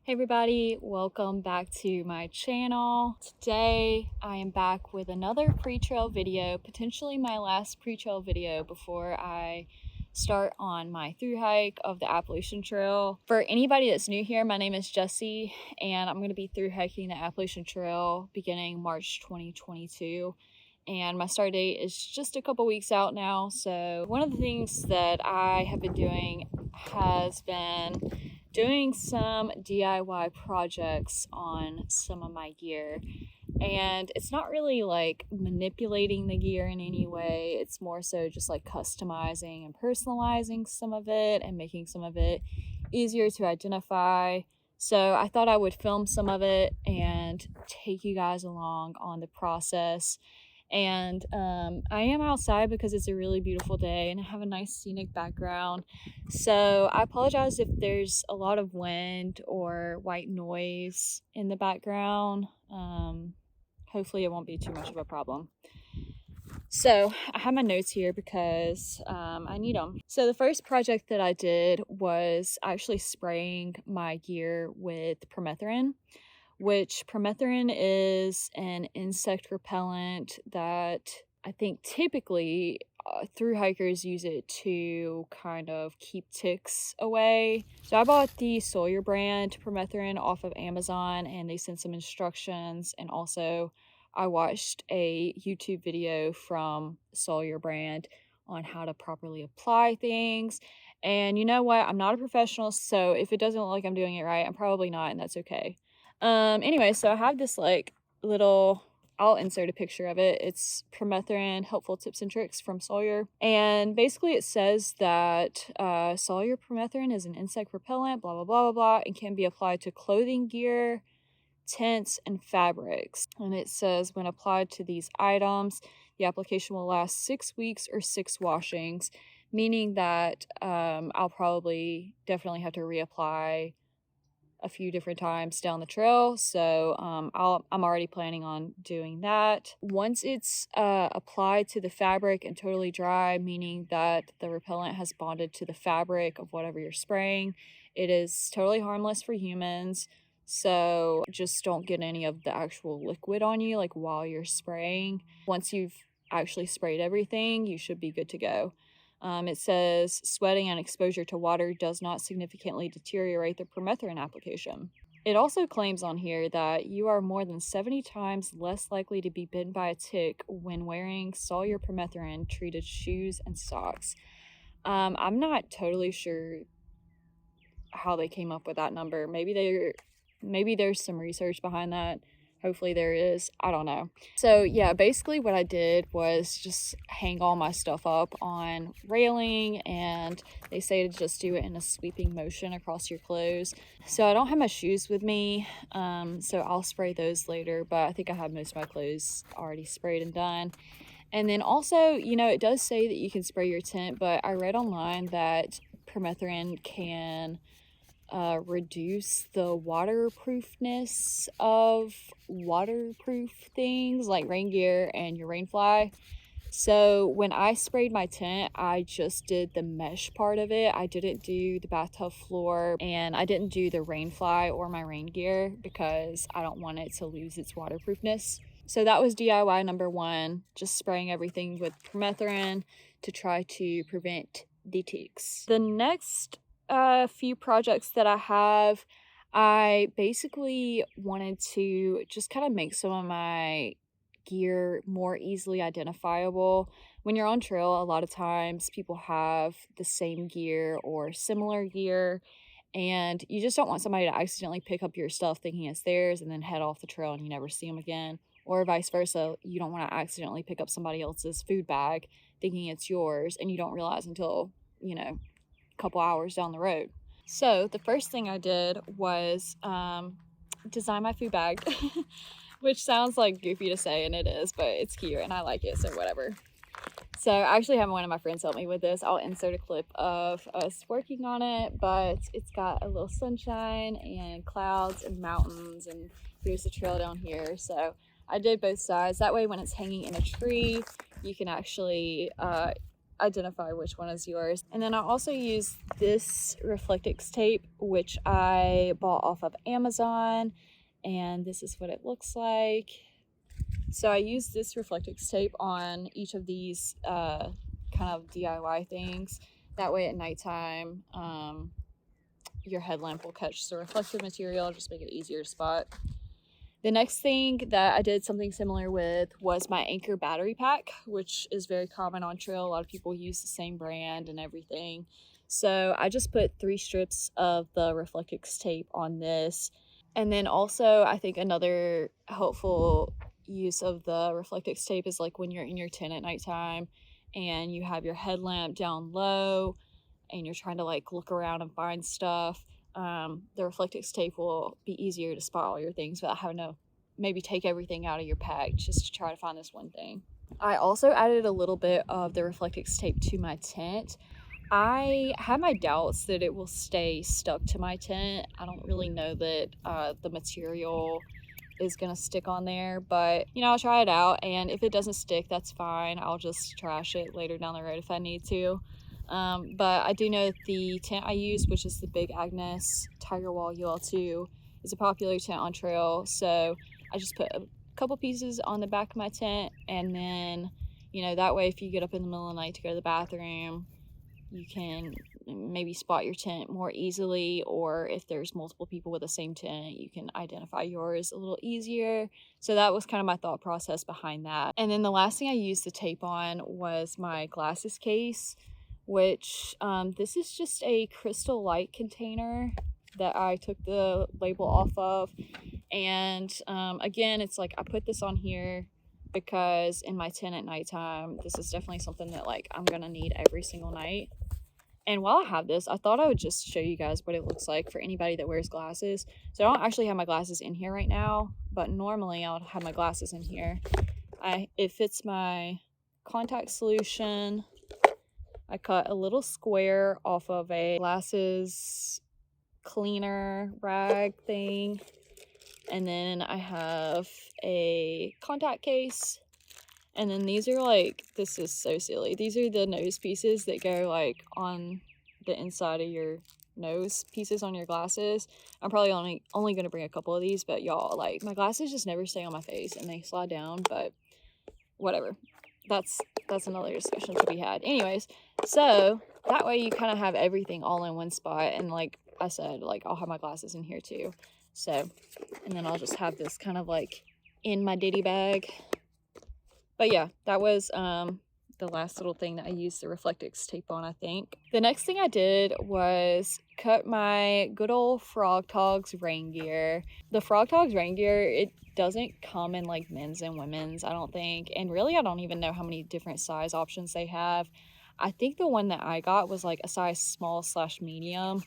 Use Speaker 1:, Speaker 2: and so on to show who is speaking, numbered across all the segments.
Speaker 1: Hey everybody, welcome back to my channel. Today I am back with another pre-trail video, potentially my last pre-trail video before I start on my thru hike of the Appalachian Trail. For anybody that's new here, my name is Jessie and I'm going to be thru hiking the Appalachian Trail beginning March 2022. And my start date is just a couple weeks out now. So one of the things that I have been doing has been doing some DIY projects on some of my gear. And it's not really like manipulating the gear in any way. It's more so just like customizing and personalizing some of it and making some of it easier to identify. So I thought I would film some of it and take you guys along on the process. And I am outside because it's a really beautiful day and I have a nice scenic background. So I apologize if there's a lot of wind or white noise in the background. Hopefully it won't be too much of a problem. So I have my notes here because I need them. So the first project that I did was actually spraying my gear with permethrin, which permethrin is an insect repellent that I think typically thru hikers use it to kind of keep ticks away. So I bought the Sawyer brand permethrin off of Amazon and they sent some instructions, and also I watched a YouTube video from Sawyer brand on how to properly apply things. And you know what? I'm not a professional, so if it doesn't look like I'm doing it right, I'm probably not, and that's okay. Anyway, so I have this like little, I'll insert a picture of it. It's Permethrin Helpful Tips and Tricks from Sawyer. And basically it says that Sawyer Permethrin is an insect repellent, blah, blah, blah, blah, blah, and can be applied to clothing gear, tents, and fabrics. And it says when applied to these items, the application will last 6 weeks or 6 washings, meaning that I'll probably definitely have to reapply a few different times down the trail. So I'm already planning on doing that. Once it's applied to the fabric and totally dry, meaning that the repellent has bonded to the fabric of whatever you're spraying, it is totally harmless for humans. So just don't get any of the actual liquid on you like while you're spraying. Once you've actually sprayed everything, you should be good to go. It says sweating and exposure to water does not significantly deteriorate the permethrin application. It also claims on here that you are more than 70 times less likely to be bitten by a tick when wearing Sawyer permethrin treated shoes and socks. I'm not totally sure how they came up with that number. Maybe there's some research behind that. Hopefully there is. I don't know. So yeah, basically what I did was just hang all my stuff up on railing, and they say to just do it in a sweeping motion across your clothes. So I don't have my shoes with me, so I'll spray those later, but I think I have most of my clothes already sprayed and done. And then also, you know, it does say that you can spray your tent, but I read online that permethrin can reduce the waterproofness of waterproof things like rain gear and your rain fly. So when I sprayed my tent, I just did the mesh part of it. I didn't do the bathtub floor, and I didn't do the rain fly or my rain gear because I don't want it to lose its waterproofness. So that was DIY number 1, just spraying everything with permethrin to try to prevent the ticks. The next few projects that I basically wanted to just kind of make some of my gear more easily identifiable. When you're on trail, a lot of times people have the same gear or similar gear, and you just don't want somebody to accidentally pick up your stuff thinking it's theirs and then head off the trail and you never see them again, or vice versa. You don't want to accidentally pick up somebody else's food bag thinking it's yours and you don't realize until, you know, couple hours down the road. So the first thing I did was design my food bag, which sounds like goofy to say, and it is, but it's cute and I like it, so whatever. So I actually have one of my friends help me with this. I'll insert a clip of us working on it, but it's got a little sunshine and clouds and mountains, and here's the trail down here. So I did both sides. That way when it's hanging in a tree, you can actually identify which one is yours. And then I also use this Reflectix tape, which I bought off of Amazon, and this is what it looks like. So I use this Reflectix tape on each of these kind of DIY things. That way at nighttime, your headlamp will catch the reflective material, just make it easier to spot. The next thing that I did something similar with was my Anchor battery pack, which is very common on trail. A lot of people use the same brand and everything. So I just put 3 strips of the Reflectix tape on this. And then also I think another helpful use of the Reflectix tape is like when you're in your tent at nighttime and you have your headlamp down low and you're trying to like look around and find stuff. The Reflectix tape will be easier to spot all your things without having to maybe take everything out of your pack just to try to find this one thing. I also added a little bit of the Reflectix tape to my tent. I have my doubts that it will stay stuck to my tent. I don't really know that the material is gonna stick on there, but you know, I'll try it out, and if it doesn't stick, that's fine. I'll just trash it later down the road if I need to. But I do know that the tent I use, which is the Big Agnes Tiger Wall UL2, is a popular tent on trail. So I just put a couple pieces on the back of my tent, and then, you know, that way if you get up in the middle of the night to go to the bathroom, you can maybe spot your tent more easily, or if there's multiple people with the same tent, you can identify yours a little easier. So that was kind of my thought process behind that. And then the last thing I used the tape on was my glasses case, which this is just a Crystal Light container that I took the label off of. And again, it's like I put this on here because in my tent at nighttime, this is definitely something that like I'm gonna need every single night. And while I have this, I thought I would just show you guys what it looks like for anybody that wears glasses. So I don't actually have my glasses in here right now, but normally I would have my glasses in here. It fits my contact solution. I cut a little square off of a glasses cleaner rag thing. And then I have a contact case. And then these are like, this is so silly. These are the nose pieces that go like on the inside of your nose pieces on your glasses. I'm probably only going to bring a couple of these, but y'all, like, my glasses just never stay on my face and they slide down, but whatever. That's another discussion to be had. Anyways, so that way you kind of have everything all in one spot. And like I said, like I'll have my glasses in here too. So, and then I'll just have this kind of like in my ditty bag. But yeah, that was the last little thing that I used the Reflectix tape on, I think. The next thing I did was cut my good old Frog Togs rain gear. The Frog Togs rain gear, it doesn't come in like men's and women's, I don't think. And really, I don't even know how many different size options they have. I think the one that I got was like a size small/medium.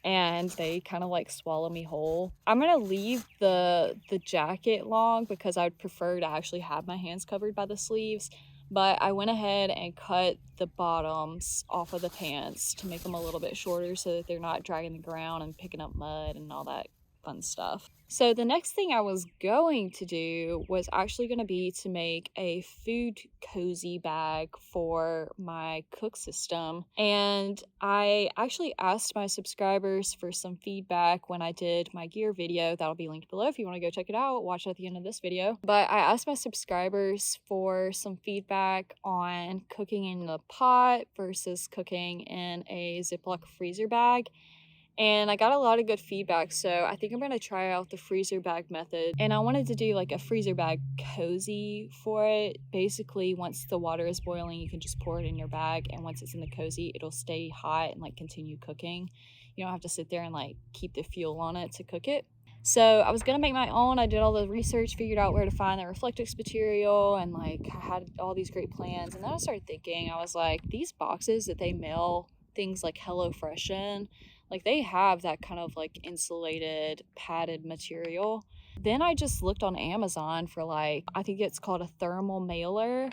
Speaker 1: And they kind of like swallow me whole. I'm gonna leave the jacket long because I'd prefer to actually have my hands covered by the sleeves, but I went ahead and cut the bottoms off of the pants to make them a little bit shorter so that they're not dragging the ground and picking up mud and all that fun stuff. So the next thing I was going to do was actually going to be to make a food cozy bag for my cook system. And I actually asked my subscribers for some feedback when I did my gear video. That'll be linked below if you want to go check it out. Watch it at the end of this video. But I asked my subscribers for some feedback on cooking in the pot versus cooking in a Ziploc freezer bag. And I got a lot of good feedback, so I think I'm going to try out the freezer bag method. And I wanted to do like a freezer bag cozy for it. Basically, once the water is boiling, you can just pour it in your bag, and once it's in the cozy, it'll stay hot and like continue cooking. You don't have to sit there and like keep the fuel on it to cook it. So I was going to make my own. I did all the research, figured out where to find the Reflectix material, and like I had all these great plans. And then I started thinking, I was like, these boxes that they mail things like HelloFresh in, like they have that kind of like insulated padded material. Then I just looked on Amazon for like, I think it's called a thermal mailer.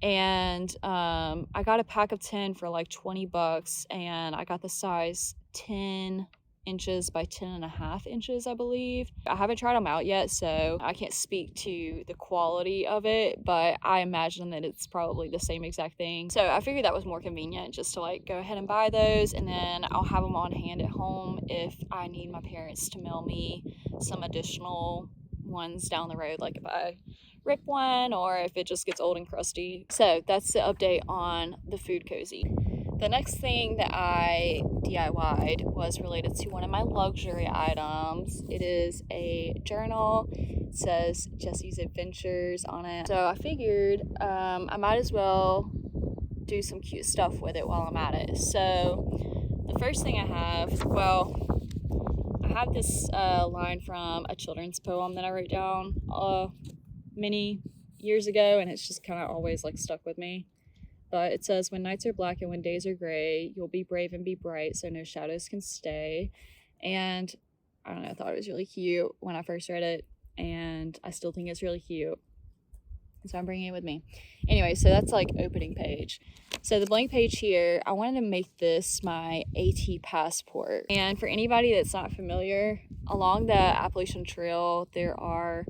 Speaker 1: And I got a pack of 10 for like $20, and I got the size 10 inches by 10.5 inches, I believe. I haven't tried them out yet, so I can't speak to the quality of it, but I imagine that it's probably the same exact thing. So I figured that was more convenient just to like go ahead and buy those, and then I'll have them on hand at home if I need my parents to mail me some additional ones down the road, like if I rip one or if it just gets old and crusty. So that's the update on the food cozy. The next thing that I DIY'd was related to one of my luxury items. It is a journal. It says Jesse's Adventures on it. So I figured I might as well do some cute stuff with it while I'm at it. So the first thing I have, well, I have this line from a children's poem that I wrote down many years ago, and it's just kind of always like stuck with me. But it says, when nights are black and when days are gray, you'll be brave and be bright so no shadows can stay. And I don't know, I thought it was really cute when I first read it, and I still think it's really cute. So I'm bringing it with me. Anyway, so that's like opening page. So the blank page here, I wanted to make this my AT passport. And for anybody that's not familiar, along the Appalachian Trail, there are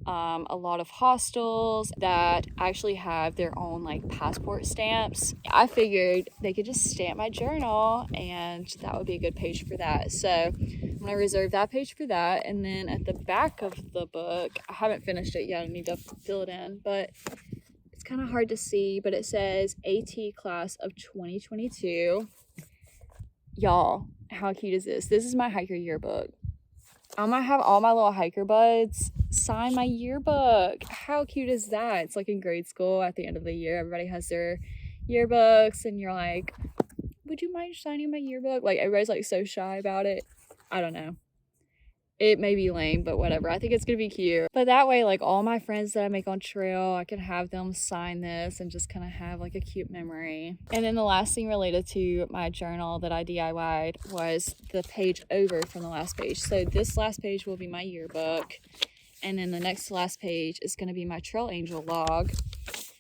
Speaker 1: a lot of hostels that actually have their own like passport stamps. I figured they could just stamp my journal and that would be a good page for that. So I'm gonna reserve that page for that. And then at the back of the book, I haven't finished it yet, I need to fill it in, but it's kind of hard to see, but it says AT class of 2022. Y'all, how cute is this? This is my hiker yearbook. I'm gonna have all my little hiker buds sign my yearbook. How cute is that? It's like in grade school at the end of the year, everybody has their yearbooks and you're like, would you mind signing my yearbook? Like everybody's like so shy about it. I don't know. It may be lame, but whatever. I think it's gonna be cute. But that way, like all my friends that I make on trail, I can have them sign this and just kind of have like a cute memory. And then the last thing related to my journal that I DIY'd was the page over from the last page. So this last page will be my yearbook. And then the next to last page is gonna be my Trail Angel log.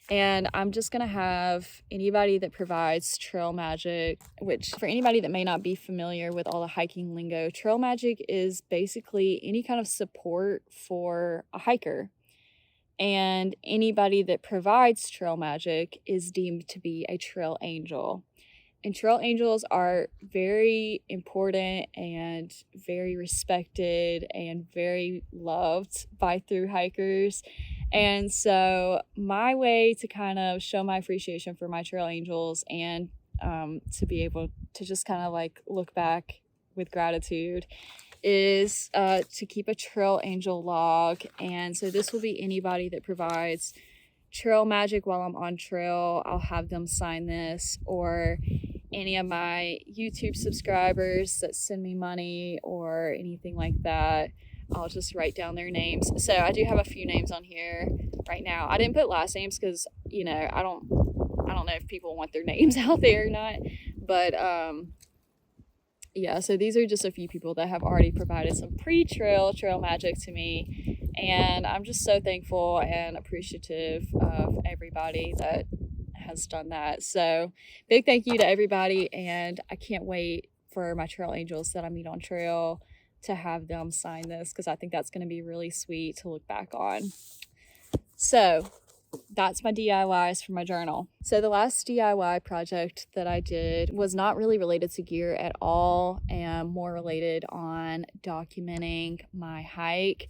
Speaker 1: And I'm just gonna have anybody that provides trail magic, which for anybody that may not be familiar with all the hiking lingo, trail magic is basically any kind of support for a hiker. And anybody that provides trail magic is deemed to be a trail angel. And trail angels are very important and very respected and very loved by thru hikers. And so my way to kind of show my appreciation for my trail angels and to be able to just kind of like look back with gratitude is to keep a trail angel log. And so this will be anybody that provides trail magic while I'm on trail. I'll have them sign this, or any of my YouTube subscribers that send me money or anything like that, I'll just write down their names. So I do have a few names on here right now. I didn't put last names because, you know, I don't know if people want their names out there or not. But yeah, so these are just a few people that have already provided some pre-trail trail magic to me. And I'm just so thankful and appreciative of everybody that has done that. So big thank you to everybody, and I can't wait for my trail angels that I meet on trail to have them sign this, because I think that's going to be really sweet to look back on. So that's my DIYs for my journal. So the last DIY project that I did was not really related to gear at all, and more related on documenting my hike.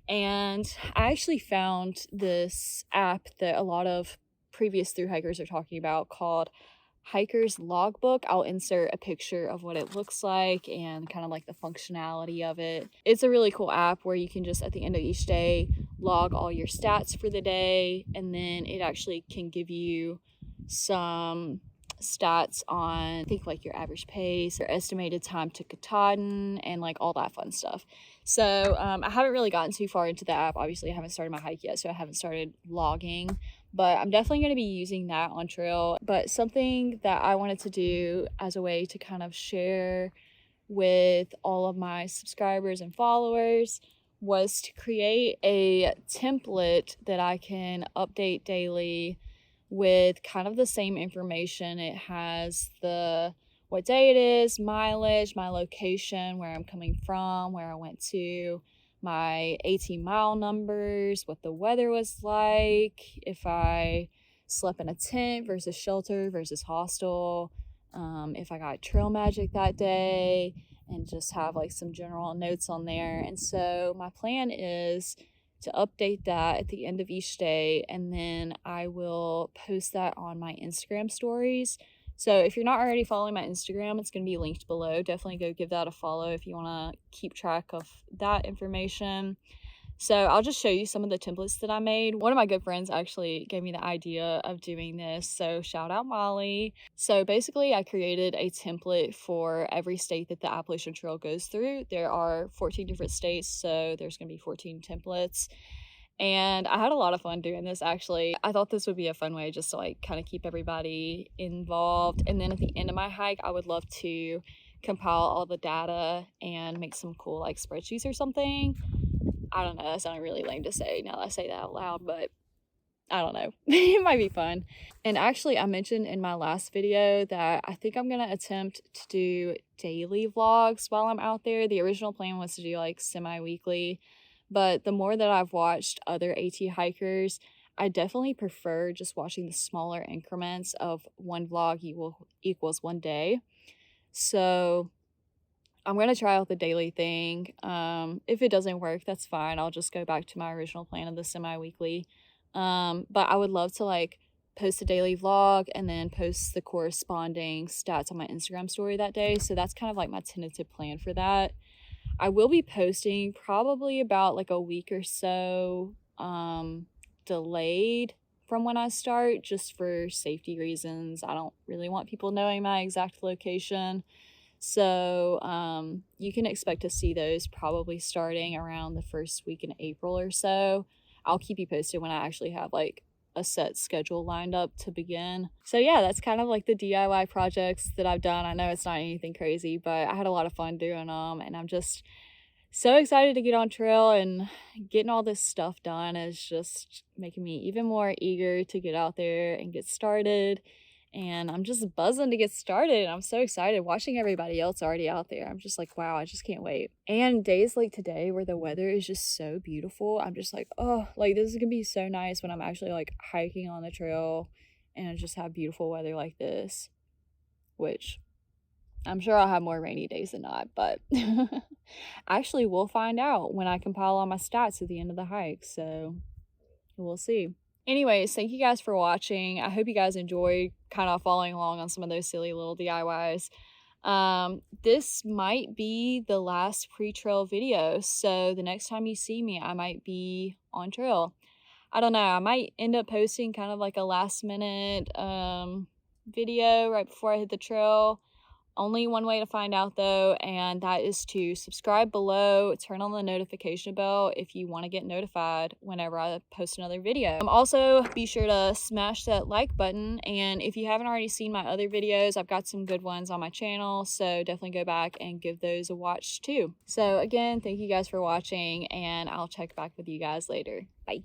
Speaker 1: And I actually found this app that a lot of previous thru hikers are talking about called Hiker's Logbook. I'll insert a picture of what it looks like and kind of like the functionality of it. It's a really cool app where you can just at the end of each day log all your stats for the day, and then it actually can give you some stats on, I think, like your average pace, your estimated time to Katahdin, and like all that fun stuff. So I haven't really gotten too far into the app. Obviously I haven't started my hike yet, so I haven't started logging, but I'm definitely going to be using that on trail. But something that I wanted to do as a way to kind of share with all of my subscribers and followers was to create a template that I can update daily with kind of the same information. It has the what day it is, mileage, my location, where I'm coming from, where I went to, my 18-mile numbers, what the weather was like, if I slept in a tent versus shelter versus hostel, if I got trail magic that day, and just have like some general notes on there. And so my plan is to update that at the end of each day, and then I will post that on my Instagram stories. So if you're not already following my Instagram, it's going to be linked below. Definitely go give that a follow if you want to keep track of that information. So I'll just show you some of the templates that I made. One of my good friends actually gave me the idea of doing this, so shout out Molly. So basically I created a template for every state that the Appalachian Trail goes through. There are 14 different states, so there's going to be 14 templates. And I had a lot of fun doing this, actually. I thought this would be a fun way just to like kind of keep everybody involved. And then at the end of my hike, I would love to compile all the data and make some cool like spreadsheets or something. I don't know, that sounded really lame to say now that I say that out loud, but I don't know. It might be fun. And actually, I mentioned in my last video that I think I'm going to attempt to do daily vlogs while I'm out there. The original plan was to do like semi-weekly, but the more that I've watched other AT hikers, I definitely prefer just watching the smaller increments of one vlog equals one day. So I'm going to try out the daily thing. If it doesn't work, that's fine. I'll just go back to my original plan of the semi-weekly. But I would love to like post a daily vlog and then post the corresponding stats on my Instagram story that day. So that's kind of like my tentative plan for that. I will be posting probably about like a week or so delayed from when I start, just for safety reasons. I don't really want people knowing my exact location. So you can expect to see those probably starting around the first week in April or so. I'll keep you posted when I actually have like a set schedule lined up to begin. So yeah, that's kind of like the DIY projects that I've done. I know it's not anything crazy, but I had a lot of fun doing them, and I'm just so excited to get on trail, and getting all this stuff done is just making me even more eager to get out there and get started. And I'm just buzzing to get started. I'm so excited watching everybody else already out there. I'm just like, wow, I just can't wait. And days like today where the weather is just so beautiful, I'm just like, oh, like this is gonna be so nice when I'm actually like hiking on the trail and I just have beautiful weather like this, which I'm sure I'll have more rainy days than not, but actually we'll find out when I compile all my stats at the end of the hike. So we'll see. Anyways, thank you guys for watching. I hope you guys enjoyed kind of following along on some of those silly little DIYs. This might be the last pre-trail video, so the next time you see me, I might be on trail. I don't know, I might end up posting kind of like a last minute video right before I hit the trail. Only one way to find out though, and that is to subscribe below, turn on the notification bell if you want to get notified whenever I post another video. Also, be sure to smash that like button, and if you haven't already seen my other videos, I've got some good ones on my channel, so definitely go back and give those a watch too. So again, thank you guys for watching, and I'll check back with you guys later. Bye.